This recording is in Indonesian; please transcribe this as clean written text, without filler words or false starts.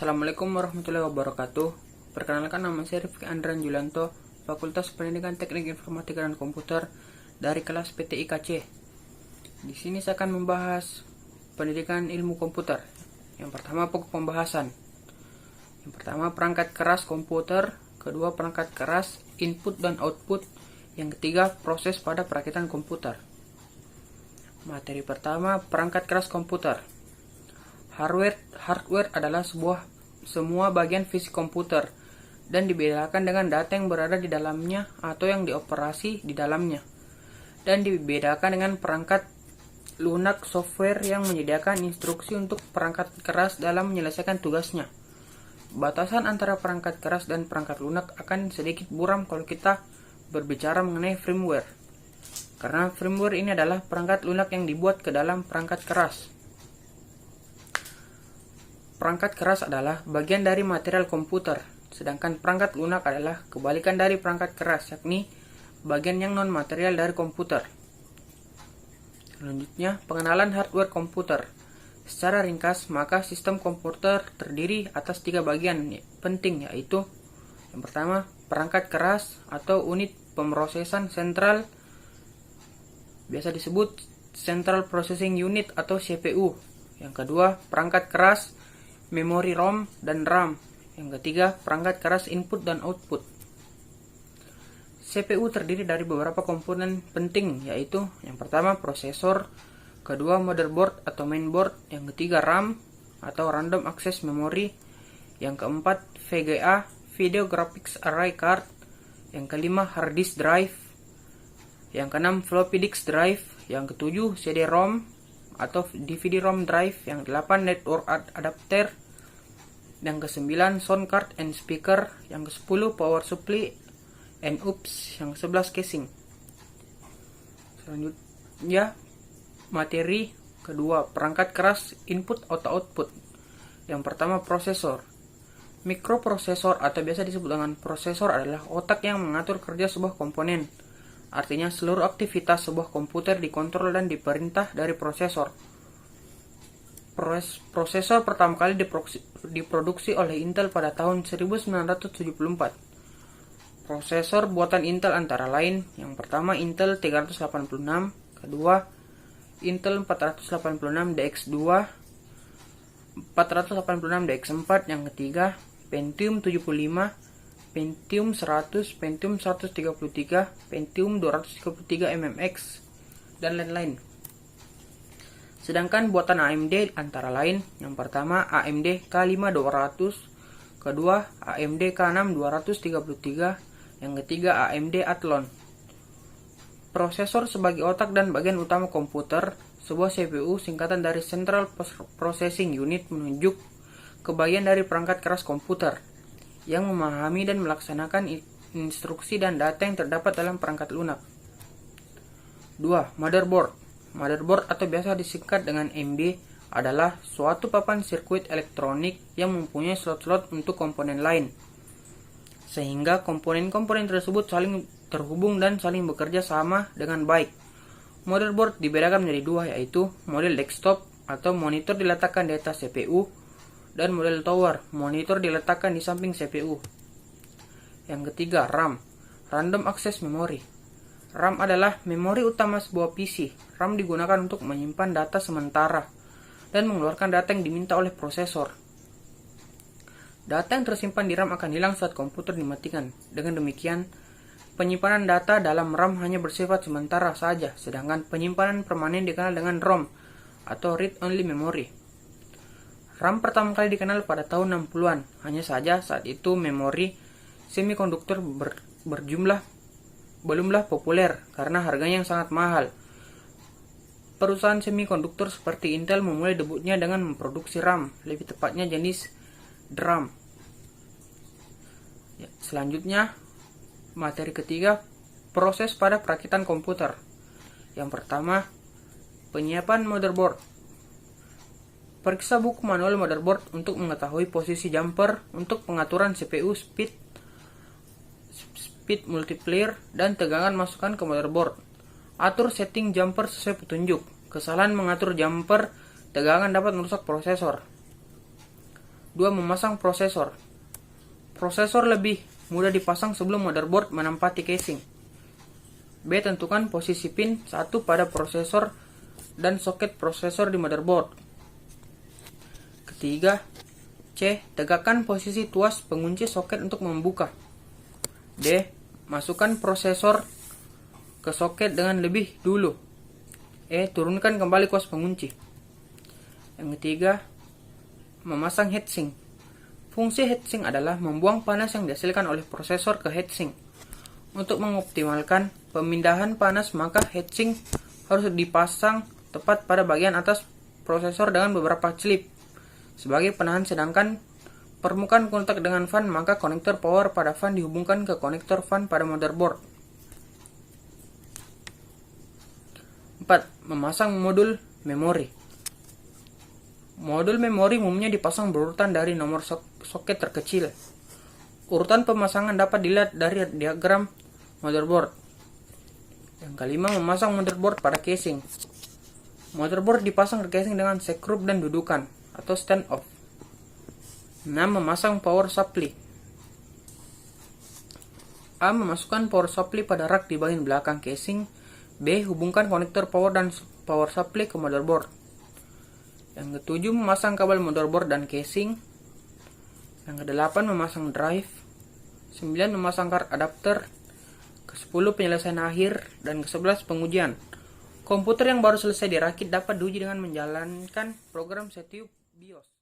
Assalamualaikum warahmatullahi wabarakatuh. Perkenalkan, nama saya Rifki Andran Julianto, Fakultas Pendidikan Teknik Informatika dan Komputer dari kelas PTIKC. Di sini saya akan membahas pendidikan ilmu komputer. Yang pertama, pokok pembahasan. Yang pertama, perangkat keras komputer. Kedua, perangkat keras input dan output. Yang ketiga, proses pada perakitan komputer. Materi pertama, perangkat keras komputer. Hardware adalah semua bagian fisik komputer dan dibedakan dengan data yang berada di dalamnya atau yang dioperasi di dalamnya. Dan dibedakan dengan perangkat lunak, software yang menyediakan instruksi untuk perangkat keras dalam menyelesaikan tugasnya. Batasan antara perangkat keras dan perangkat lunak akan sedikit buram kalau kita berbicara mengenai firmware. Karena firmware ini adalah perangkat lunak yang dibuat ke dalam perangkat keras. Perangkat keras adalah bagian dari material komputer, sedangkan perangkat lunak adalah kebalikan dari perangkat keras, yakni bagian yang non-material dari komputer. Selanjutnya, pengenalan hardware komputer. Secara ringkas, maka sistem komputer terdiri atas 3 bagian penting, yaitu yang pertama, perangkat keras atau unit pemrosesan sentral, biasa disebut Central Processing Unit atau CPU. Yang kedua, perangkat keras memori ROM dan RAM. Yang ketiga, perangkat keras input dan output. CPU terdiri dari beberapa komponen penting, yaitu yang pertama prosesor, kedua motherboard atau mainboard, yang ketiga RAM atau random access memory, yang keempat VGA, video graphics array card, yang kelima hard disk drive, yang keenam floppy disk drive, yang ketujuh CD-ROM atau DVD-ROM drive, yang 8 network adapter, yang ke-9 sound card and speaker, yang ke-10 power supply and UPS, yang ke-11 casing. Selanjutnya, materi kedua, perangkat keras input atau output. Yang pertama, prosesor. Mikroprosesor atau biasa disebut dengan prosesor adalah otak yang mengatur kerja sebuah komponen. Artinya seluruh aktivitas sebuah komputer dikontrol dan diperintah dari prosesor. Prosesor pertama kali diproduksi oleh Intel pada tahun 1974. Prosesor buatan Intel antara lain, yang pertama Intel 386, kedua Intel 486 DX2, 486 DX4, yang ketiga Pentium 75, Pentium 100, Pentium 133, Pentium 233 MMX, dan lain-lain. Sedangkan buatan AMD antara lain, yang pertama AMD K5200, kedua AMD K6233, yang ketiga AMD Athlon. Prosesor sebagai otak dan bagian utama komputer, sebuah CPU singkatan dari Central Processing Unit menunjuk ke bagian dari perangkat keras komputer yang memahami dan melaksanakan instruksi dan data yang terdapat dalam perangkat lunak. 2. Motherboard. Motherboard atau biasa disingkat dengan MB adalah suatu papan sirkuit elektronik yang mempunyai slot-slot untuk komponen lain, sehingga komponen-komponen tersebut saling terhubung dan saling bekerja sama dengan baik. Motherboard dibedakan menjadi 2, yaitu model desktop atau monitor diletakkan di atas CPU, dan model tower, monitor diletakkan di samping CPU. Yang ketiga, RAM, random access memory. RAM adalah memori utama sebuah PC. RAM digunakan untuk menyimpan data sementara dan mengeluarkan data yang diminta oleh prosesor. Data yang tersimpan di RAM akan hilang saat komputer dimatikan. Dengan demikian, penyimpanan data dalam RAM hanya bersifat sementara saja, sedangkan penyimpanan permanen dikenal dengan ROM atau read only memory. RAM pertama kali dikenal pada tahun 60-an. Hanya saja saat itu memori semikonduktor belumlah populer karena harganya yang sangat mahal. Perusahaan semikonduktor seperti Intel memulai debutnya dengan memproduksi RAM, lebih tepatnya jenis DRAM. Selanjutnya, materi ketiga, proses pada perakitan komputer. Yang pertama, penyiapan motherboard. Periksa buku manual motherboard untuk mengetahui posisi jumper untuk pengaturan CPU speed multiplier dan tegangan masukan ke motherboard. Atur setting jumper sesuai petunjuk. Kesalahan mengatur jumper tegangan dapat merusak prosesor. 2. Memasang prosesor. Prosesor lebih mudah dipasang sebelum motherboard menempati casing. B. Tentukan posisi pin 1 pada prosesor dan soket prosesor di motherboard. Ketiga, C. Tegakkan posisi tuas pengunci soket untuk membuka. D. Masukkan prosesor ke soket dengan lebih dulu. E. Turunkan kembali kuas pengunci. Yang ketiga, memasang heatsink. Fungsi heatsink adalah membuang panas yang dihasilkan oleh prosesor ke heatsink. Untuk mengoptimalkan pemindahan panas, maka heatsink harus dipasang tepat pada bagian atas prosesor dengan beberapa clip sebagai penahan, sedangkan permukaan kontak dengan fan, maka konektor power pada fan dihubungkan ke konektor fan pada motherboard. 4. Memasang modul memori. Modul memori umumnya dipasang berurutan dari nomor soket terkecil. Urutan pemasangan dapat dilihat dari diagram motherboard. Yang kelima, memasang motherboard pada casing. Motherboard dipasang ke casing dengan sekrup dan dudukan atau stand off. 6. Memasang power supply. A. Memasukkan power supply pada rak di bagian belakang casing. B. Hubungkan konektor power dan power supply ke motherboard. Yang ketujuh, memasang kabel motherboard dan casing. Yang kedelapan, memasang drive. 9. Memasang card adapter. Ke-10, penyelesaian akhir. Dan ke-11, pengujian. Komputer yang baru selesai dirakit dapat diuji dengan menjalankan program setup BIOS.